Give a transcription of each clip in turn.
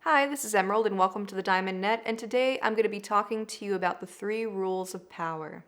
Hi, this is Emerald, and welcome to the Diamond Net. And today I'm going to be talking to you about the three rules of power.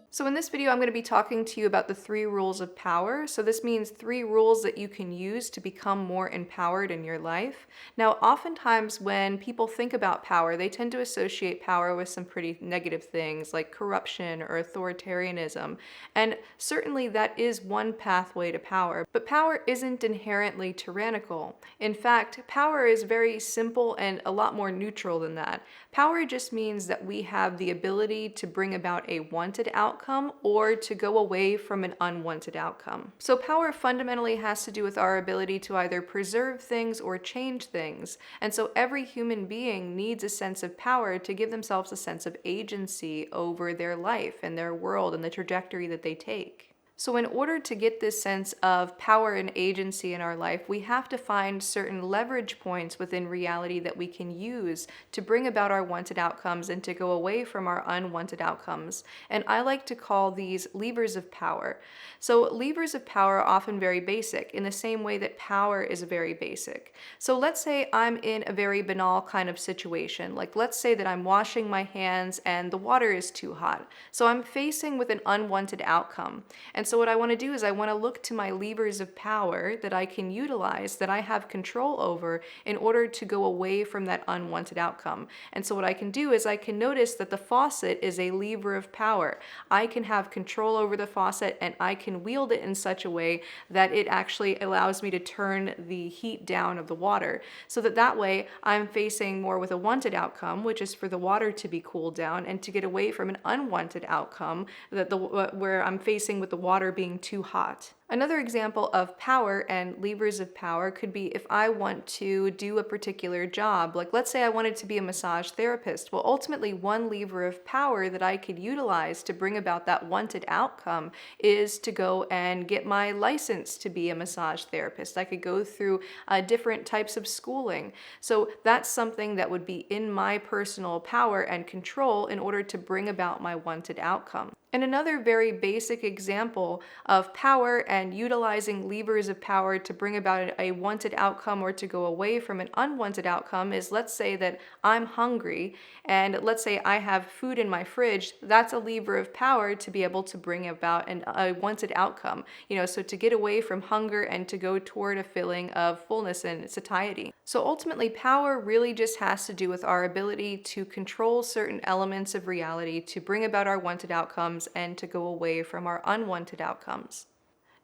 So in this video, I'm going to be talking to you about the three rules of power. So this means three rules that you can use to become more empowered in your life. Now, oftentimes when people think about power, they tend to associate power with some pretty negative things like corruption or authoritarianism. And certainly that is one pathway to power. But power isn't inherently tyrannical. In fact, power is very simple and a lot more neutral than that. Power just means that we have the ability to bring about a wanted outcome or to go away from an unwanted outcome. So power fundamentally has to do with our ability to either preserve things or change things. And so every human being needs a sense of power to give themselves a sense of agency over their life and their world and the trajectory that they take. So in order to get this sense of power and agency in our life, we have to find certain leverage points within reality that we can use to bring about our wanted outcomes and to go away from our unwanted outcomes. And I like to call these levers of power. So levers of power are often very basic in the same way that power is very basic. So let's say I'm in a very banal kind of situation. Like let's say that I'm washing my hands and the water is too hot. So I'm facing with an unwanted outcome. And so what I want to do is I want to look to my levers of power that I can utilize, that I have control over in order to go away from that unwanted outcome. And so what I can do is I can notice that the faucet is a lever of power. I can have control over the faucet and I can wield it in such a way that it actually allows me to turn the heat down of the water so that way I'm facing more with a wanted outcome, which is for the water to be cooled down and to get away from an unwanted outcome where I'm facing with the water being too hot. Another example of power and levers of power could be if I want to do a particular job. Like let's say I wanted to be a massage therapist. Well, ultimately one lever of power that I could utilize to bring about that wanted outcome is to go and get my license to be a massage therapist. I could go through different types of schooling. So that's something that would be in my personal power and control in order to bring about my wanted outcome. And another very basic example of power and utilizing levers of power to bring about a wanted outcome or to go away from an unwanted outcome is, let's say that I'm hungry and let's say I have food in my fridge. That's a lever of power to be able to bring about a wanted outcome. So to get away from hunger and to go toward a feeling of fullness and satiety. So ultimately, power really just has to do with our ability to control certain elements of reality to bring about our wanted outcomes and to go away from our unwanted outcomes.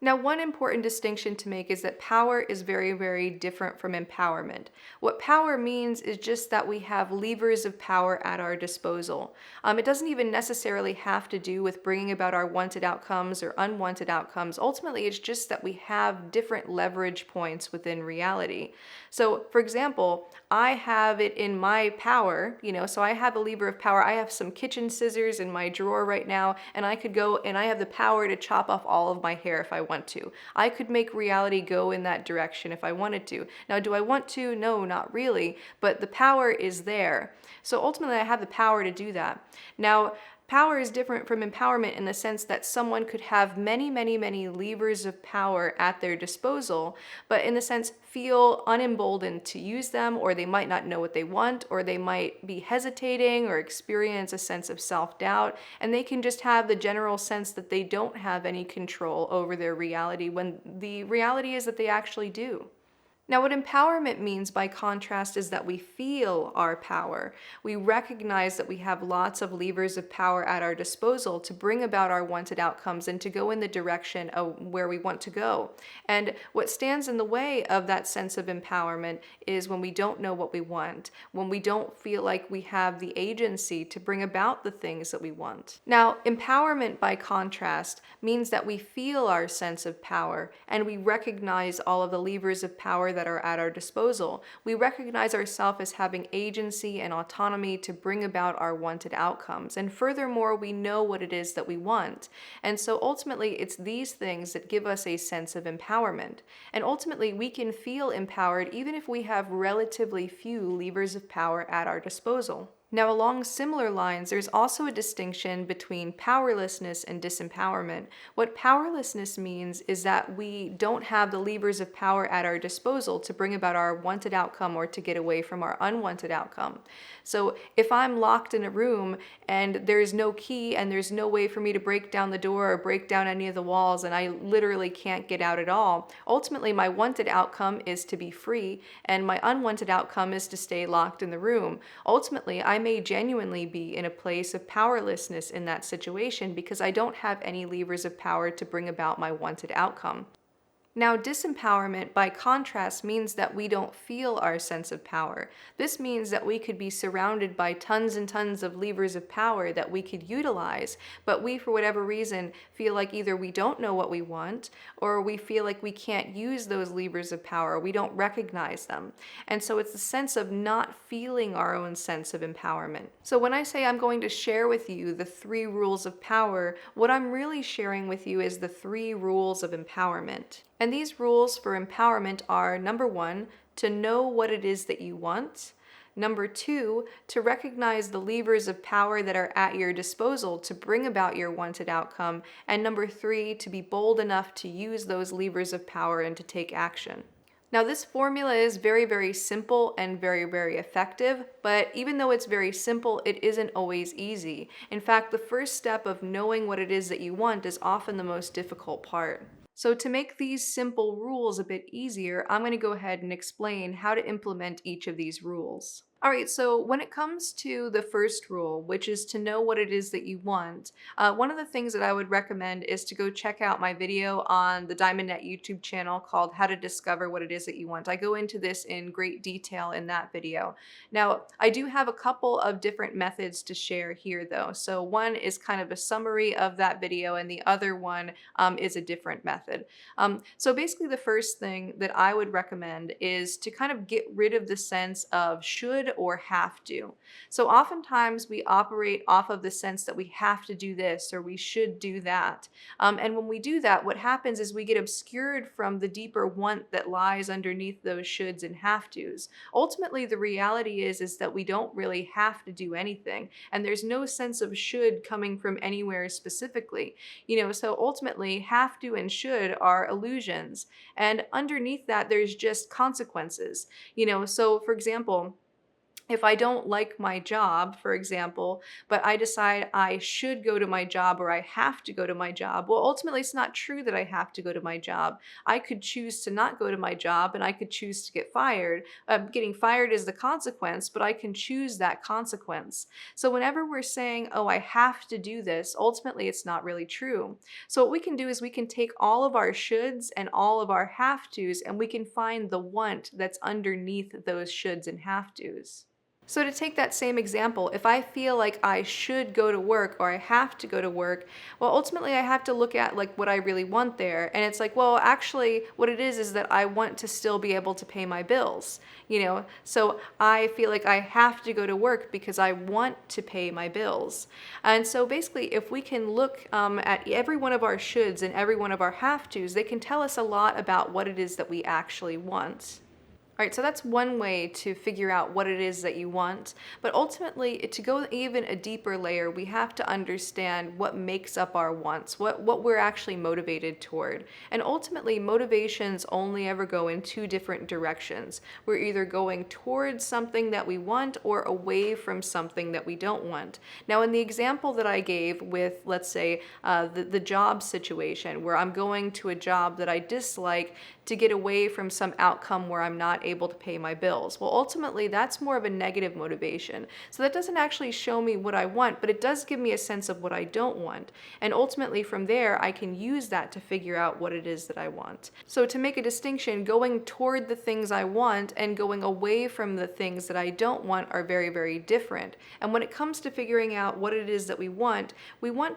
Now, one important distinction to make is that power is very, very different from empowerment. What power means is just that we have levers of power at our disposal. It doesn't even necessarily have to do with bringing about our wanted outcomes or unwanted outcomes. Ultimately, it's just that we have different leverage points within reality. So, for example, I have it in my power, so I have a lever of power. I have some kitchen scissors in my drawer right now, and I could go and I have the power to chop off all of my hair if I want to. I could make reality go in that direction if I wanted to. Now, do I want to? No, not really, but the power is there. So ultimately, I have the power to do that. Now, power is different from empowerment in the sense that someone could have many, many, many levers of power at their disposal, but in the sense feel unemboldened to use them, or they might not know what they want, or they might be hesitating or experience a sense of self-doubt, and they can just have the general sense that they don't have any control over their reality when the reality is that they actually do. Now, what empowerment means by contrast is that we feel our power. We recognize that we have lots of levers of power at our disposal to bring about our wanted outcomes and to go in the direction of where we want to go. And what stands in the way of that sense of empowerment is when we don't know what we want, when we don't feel like we have the agency to bring about the things that we want. Now, empowerment by contrast means that we feel our sense of power and we recognize all of the levers of power that are at our disposal. We recognize ourselves as having agency and autonomy to bring about our wanted outcomes. And furthermore, we know what it is that we want. And so ultimately, it's these things that give us a sense of empowerment. And ultimately, we can feel empowered even if we have relatively few levers of power at our disposal. Now, along similar lines, there's also a distinction between powerlessness and disempowerment. What powerlessness means is that we don't have the levers of power at our disposal to bring about our wanted outcome or to get away from our unwanted outcome. So, if I'm locked in a room and there's no key and there's no way for me to break down the door or break down any of the walls and I literally can't get out at all, ultimately my wanted outcome is to be free and my unwanted outcome is to stay locked in the room. Ultimately, I may genuinely be in a place of powerlessness in that situation because I don't have any levers of power to bring about my wanted outcome. Now, disempowerment, by contrast, means that we don't feel our sense of power. This means that we could be surrounded by tons and tons of levers of power that we could utilize, but we, for whatever reason, feel like either we don't know what we want, or we feel like we can't use those levers of power, we don't recognize them. And so it's the sense of not feeling our own sense of empowerment. So when I say I'm going to share with you the 3 rules of power, what I'm really sharing with you is the 3 rules of empowerment. And these rules for empowerment are: number 1, to know what it is that you want; number 2, to recognize the levers of power that are at your disposal to bring about your wanted outcome; and number 3, to be bold enough to use those levers of power and to take action. Now, this formula is very, very simple and very, very effective, but even though it's very simple, it isn't always easy. In fact, the first step of knowing what it is that you want is often the most difficult part. So to make these simple rules a bit easier, I'm going to go ahead and explain how to implement each of these rules. All right, so when it comes to the first rule, which is to know what it is that you want, one of the things that I would recommend is to go check out my video on the Diamond Net YouTube channel called How to Discover What It Is That You Want. I go into this in great detail in that video. Now, I do have a couple of different methods to share here though. So one is kind of a summary of that video and the other one is a different method. So basically the first thing that I would recommend is to kind of get rid of the sense of should or have to. So oftentimes we operate off of the sense that we have to do this or we should do that. And when we do that, what happens is we get obscured from the deeper want that lies underneath those shoulds and have tos. Ultimately, the reality is that we don't really have to do anything. And there's no sense of should coming from anywhere specifically. So ultimately, have to and should are illusions. And underneath that, there's just consequences. So for example, if I don't like my job, for example, but I decide I should go to my job or I have to go to my job, well, ultimately it's not true that I have to go to my job. I could choose to not go to my job and I could choose to get fired. Getting fired is the consequence, but I can choose that consequence. So whenever we're saying, oh, I have to do this, ultimately it's not really true. So what we can do is we can take all of our shoulds and all of our have tos and we can find the want that's underneath those shoulds and have tos. So to take that same example, if I feel like I should go to work or I have to go to work, well, ultimately I have to look at like what I really want there. And it's like, well, actually what it is that I want to still be able to pay my bills, So I feel like I have to go to work because I want to pay my bills. And so basically, if we can look at every one of our shoulds and every one of our have tos, they can tell us a lot about what it is that we actually want. All right, so that's one way to figure out what it is that you want. But ultimately, to go even a deeper layer, we have to understand what makes up our wants, what we're actually motivated toward. And ultimately, motivations only ever go in 2 different directions. We're either going towards something that we want or away from something that we don't want. Now, in the example that I gave with, let's say, the job situation, where I'm going to a job that I dislike to get away from some outcome where I'm not able to pay my bills. Well, ultimately, that's more of a negative motivation. So that doesn't actually show me what I want, but it does give me a sense of what I don't want. And ultimately, from there, I can use that to figure out what it is that I want. So to make a distinction, going toward the things I want and going away from the things that I don't want are very, very different. And when it comes to figuring out what it is that we want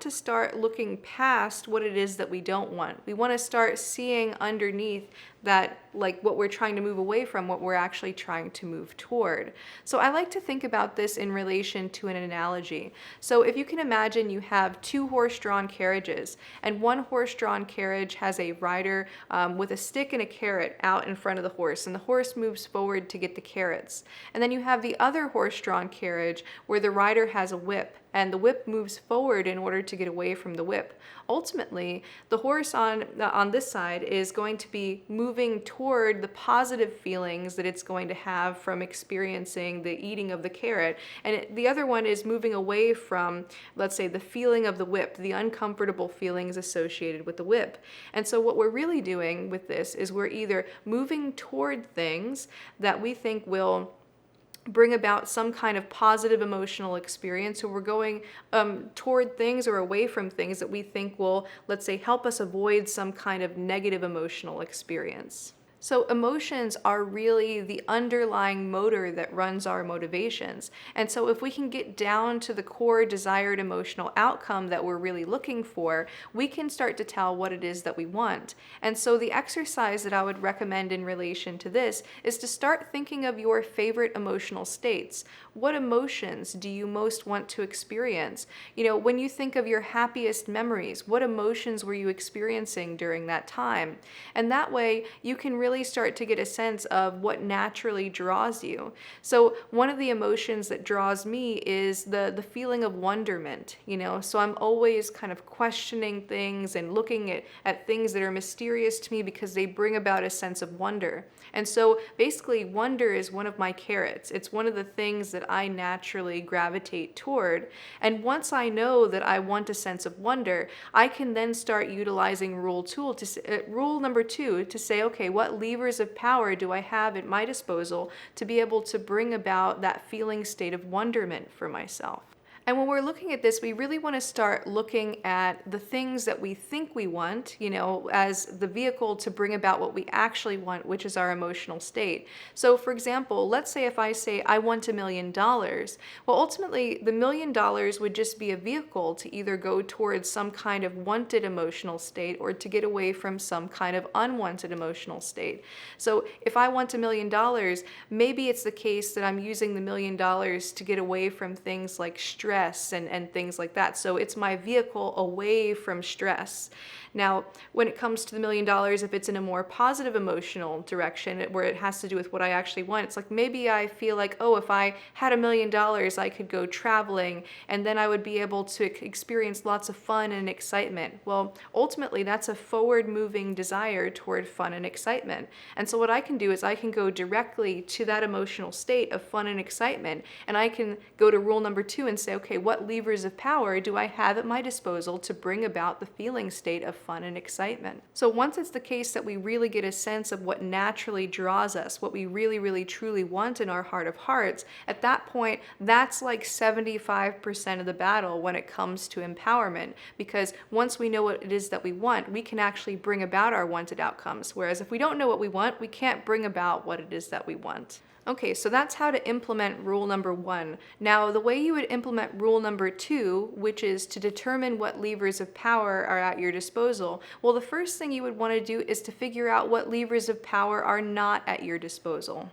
to start looking past what it is that we don't want. We want to start seeing underneath that like what we're trying to move away from, what we're actually trying to move toward. So I like to think about this in relation to an analogy. So if you can imagine, you have two horse-drawn carriages, and one horse-drawn carriage has a rider with a stick and a carrot out in front of the horse, and the horse moves forward to get the carrots. And then you have the other horse-drawn carriage where the rider has a whip, and the whip moves forward in order to get away from the whip. Ultimately, the horse on this side is going to be moving toward the positive feelings that it's going to have from experiencing the eating of the carrot, and the other one is moving away from, let's say, the feeling of the whip, the uncomfortable feelings associated with the whip. And so what we're really doing with this is we're either moving toward things that we think will bring about some kind of positive emotional experience, or we're going toward things or away from things that we think will, let's say, help us avoid some kind of negative emotional experience. So emotions are really the underlying motor that runs our motivations. And so if we can get down to the core desired emotional outcome that we're really looking for, we can start to tell what it is that we want. And so the exercise that I would recommend in relation to this is to start thinking of your favorite emotional states. What emotions do you most want to experience? When you think of your happiest memories, what emotions were you experiencing during that time? And that way you can really start to get a sense of what naturally draws you. So one of the emotions that draws me is the feeling of wonderment, so I'm always kind of questioning things and looking at things that are mysterious to me because they bring about a sense of wonder. And so basically wonder is one of my carrots. It's one of the things that I naturally gravitate toward. And once I know that I want a sense of wonder, I can then start utilizing rule number 2 to say, okay, what levers of power do I have at my disposal to be able to bring about that feeling state of wonderment for myself? And when we're looking at this, we really want to start looking at the things that we think we want, as the vehicle to bring about what we actually want, which is our emotional state. So for example, let's say if I say I want $1 million, well, ultimately the $1 million would just be a vehicle to either go towards some kind of wanted emotional state or to get away from some kind of unwanted emotional state. So if I want $1 million, maybe it's the case that I'm using the $1 million to get away from things like stress and things like that. So it's my vehicle away from stress. Now, when it comes to the $1 million, if it's in a more positive emotional direction where it has to do with what I actually want, it's like maybe I feel like, oh, if I had $1 million, I could go traveling and then I would be able to experience lots of fun and excitement. Well, ultimately, that's a forward-moving desire toward fun and excitement. And so what I can do is I can go directly to that emotional state of fun and excitement, and I can go to rule number 2 and say, okay, what levers of power do I have at my disposal to bring about the feeling state of fun and excitement? So once it's the case that we really get a sense of what naturally draws us, what we really, really, truly want in our heart of hearts, at that point, that's like 75% of the battle when it comes to empowerment, because once we know what it is that we want, we can actually bring about our wanted outcomes. Whereas if we don't know what we want, we can't bring about what it is that we want. Okay, so that's how to implement rule number 1. Now, the way you would implement rule number 2, which is to determine what levers of power are at your disposal, well, the first thing you would want to do is to figure out what levers of power are not at your disposal.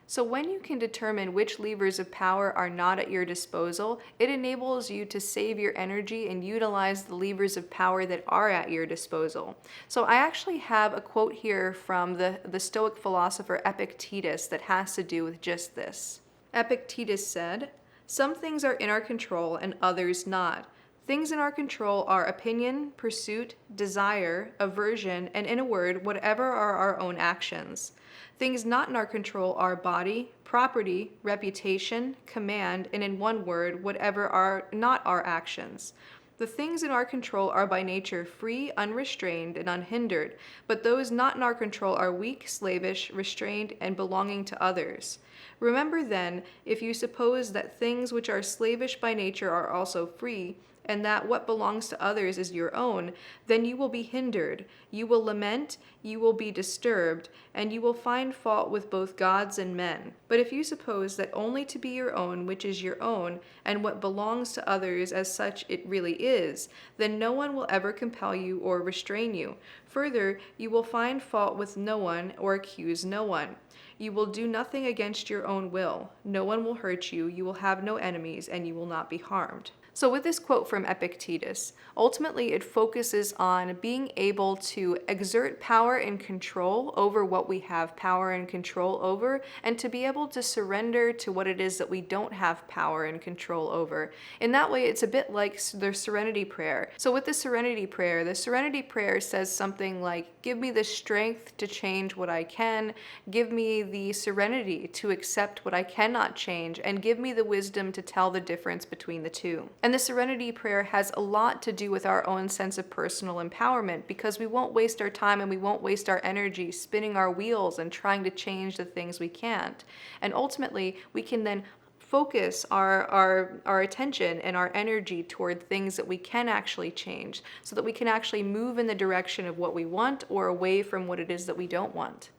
So when you can determine which levers of power are not at your disposal, it enables you to save your energy and utilize the levers of power that are at your disposal. So I actually have a quote here from the Stoic philosopher Epictetus that has to do with just this. Epictetus said, "Some things are in our control and others not. Things in our control are opinion, pursuit, desire, aversion, and in a word, whatever are our own actions. Things not in our control are body, property, reputation, command, and in one word, whatever are not our actions. The things in our control are by nature free, unrestrained, and unhindered, but those not in our control are weak, slavish, restrained, and belonging to others. Remember then, if you suppose that things which are slavish by nature are also free, and that what belongs to others is your own, then you will be hindered, you will lament, you will be disturbed, and you will find fault with both gods and men. But if you suppose that only to be your own which is your own, and what belongs to others as such it really is, then no one will ever compel you or restrain you. Further, you will find fault with no one or accuse no one. You will do nothing against your own will. No one will hurt you, you will have no enemies, and you will not be harmed. So with this quote from Epictetus, ultimately it focuses on being able to exert power and control over what we have power and control over, and to be able to surrender to what it is that we don't have power and control over. In that way, it's a bit like the Serenity Prayer. So with the Serenity Prayer says something like, give me the strength to change what I can, give me the serenity to accept what I cannot change, and give me the wisdom to tell the difference between the two. And the Serenity Prayer has a lot to do with our own sense of personal empowerment, because we won't waste our time and we won't waste our energy spinning our wheels and trying to change the things we can't. And ultimately, we can then focus our attention and our energy toward things that we can actually change, so that we can actually move in the direction of what we want or away from what it is that we don't want.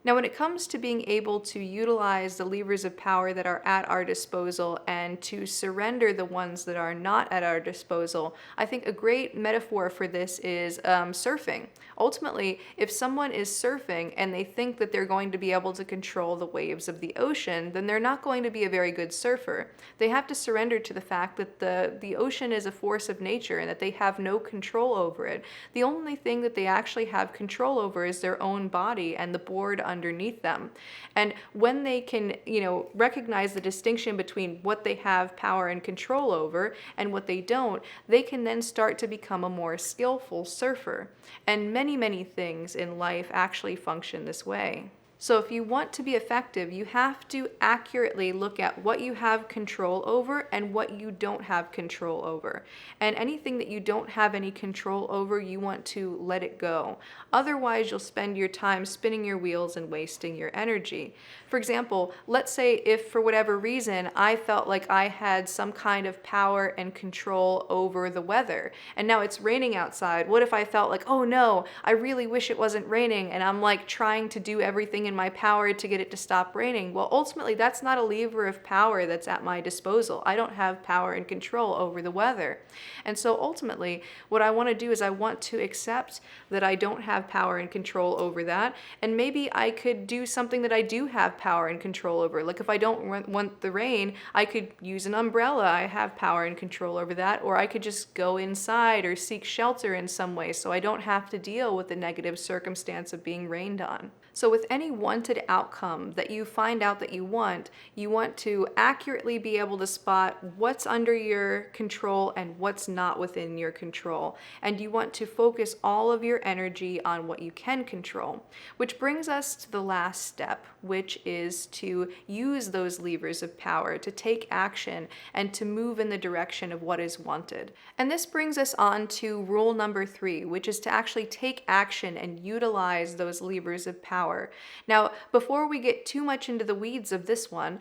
Now, when it comes to being able to utilize the levers of power that are at our disposal and to surrender the ones that are not at our disposal, I think a great metaphor for this is surfing. Ultimately, if someone is surfing and they think that they're going to be able to control the waves of the ocean, then they're not going to be a very good surfer. They have to surrender to the fact that the ocean is a force of nature and that they have no control over it. The only thing that they actually have control over is their own body and the board underneath them. And when they can, recognize the distinction between what they have power and control over and what they don't, they can then start to become a more skillful surfer. And many things in life actually function this way. So if you want to be effective, you have to accurately look at what you have control over and what you don't have control over. And anything that you don't have any control over, you want to let it go. Otherwise, you'll spend your time spinning your wheels and wasting your energy. For example, let's say if for whatever reason I felt like I had some kind of power and control over the weather, and now it's raining outside. What if I felt like, oh no, I really wish it wasn't raining, and I'm like trying to do everything in my power to get it to stop raining? Well, ultimately, that's not a lever of power that's at my disposal. I don't have power and control over the weather. And so ultimately, what I want to do is I want to accept that I don't have power and control over that, and maybe I could do something that I do have power and control over. Like if I don't want the rain, I could use an umbrella. I have power and control over that. Or I could just go inside or seek shelter in some way so I don't have to deal with the negative circumstance of being rained on. So with any wanted outcome that you find out that you want to accurately be able to spot what's under your control and what's not within your control. And you want to focus all of your energy on what you can control. Which brings us to the last step, which is to use those levers of power to take action and to move in the direction of what is wanted. And this brings us on to rule number 3, which is to actually take action and utilize those levers of power. Now, before we get too much into the weeds of this one,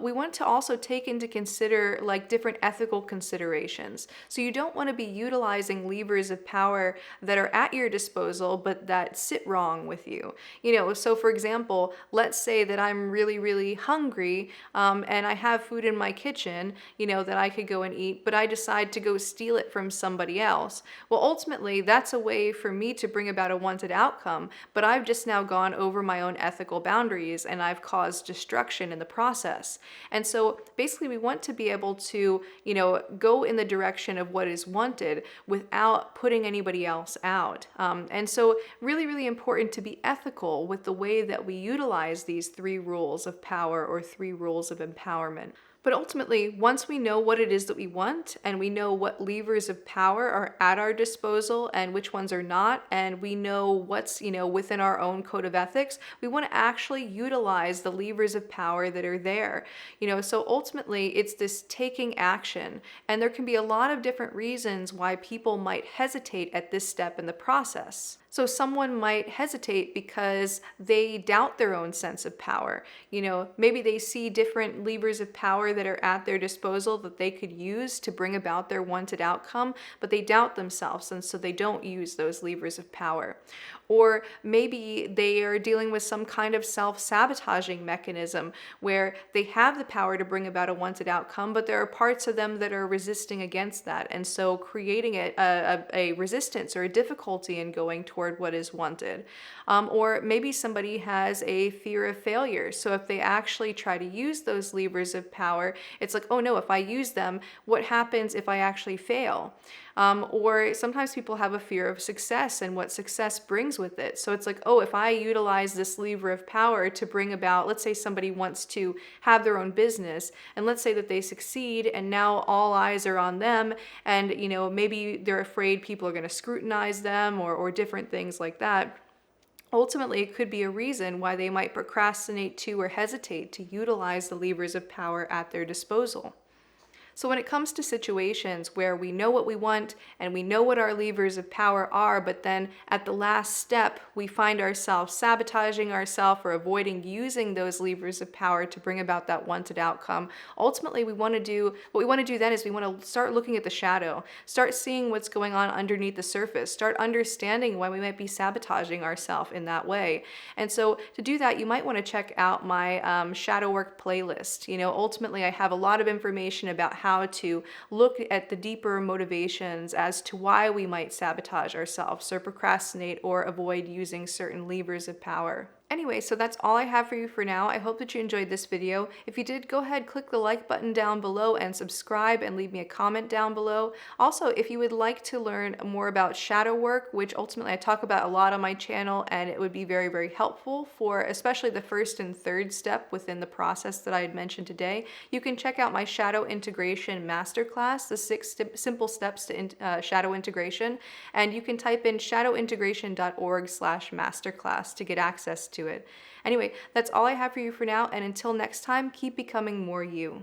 we want to also take into consider like different ethical considerations. So you don't want to be utilizing levers of power that are at your disposal but that sit wrong with you. So for example, let's say that I'm really hungry and I have food in my kitchen, that I could go and eat, but I decide to go steal it from somebody else. Well, ultimately, that's a way for me to bring about a wanted outcome, but I've just now gone over my own ethical boundaries and I've caused destruction in the process. And so basically we want to be able to, go in the direction of what is wanted without putting anybody else out. And so really important to be ethical with the way that we utilize these 3 rules of power or 3 rules of empowerment. But ultimately, once we know what it is that we want and we know what levers of power are at our disposal and which ones are not, and we know what's, within our own code of ethics, we want to actually utilize the levers of power that are there. So ultimately, it's this taking action. And there can be a lot of different reasons why people might hesitate at this step in the process. So someone might hesitate because they doubt their own sense of power. Maybe they see different levers of power that are at their disposal that they could use to bring about their wanted outcome, but they doubt themselves, and so they don't use those levers of power. Or maybe they are dealing with some kind of self-sabotaging mechanism where they have the power to bring about a wanted outcome, but there are parts of them that are resisting against that, and so creating a resistance or a difficulty in going toward what is wanted. Or maybe somebody has a fear of failure. So if they actually try to use those levers of power, it's like, oh no, if I use them, what happens if I actually fail? Or sometimes people have a fear of success and what success brings with it. So it's like, oh, if I utilize this lever of power to bring about, let's say somebody wants to have their own business, and let's say that they succeed and now all eyes are on them, and maybe they're afraid people are going to scrutinize them or different things like that. Ultimately, it could be a reason why they might procrastinate to or hesitate to utilize the levers of power at their disposal. So when it comes to situations where we know what we want and we know what our levers of power are, but then at the last step, we find ourselves sabotaging ourselves or avoiding using those levers of power to bring about that wanted outcome, ultimately what we want to do then is we want to start looking at the shadow, start seeing what's going on underneath the surface, start understanding why we might be sabotaging ourselves in that way. And so to do that, you might want to check out my shadow work playlist. Ultimately I have a lot of information about how to look at the deeper motivations as to why we might sabotage ourselves or procrastinate or avoid using certain levers of power. Anyway, so that's all I have for you for now. I hope that you enjoyed this video. If you did, go ahead, click the like button down below and subscribe and leave me a comment down below. Also, if you would like to learn more about shadow work, which ultimately I talk about a lot on my channel, and it would be very, very helpful for especially the first and third step within the process that I had mentioned today, you can check out my shadow integration masterclass, the 6 simple steps to shadow integration, and you can type in shadowintegration.org/masterclass to get access to it. Anyway, that's all I have for you for now, and until next time, keep becoming more you.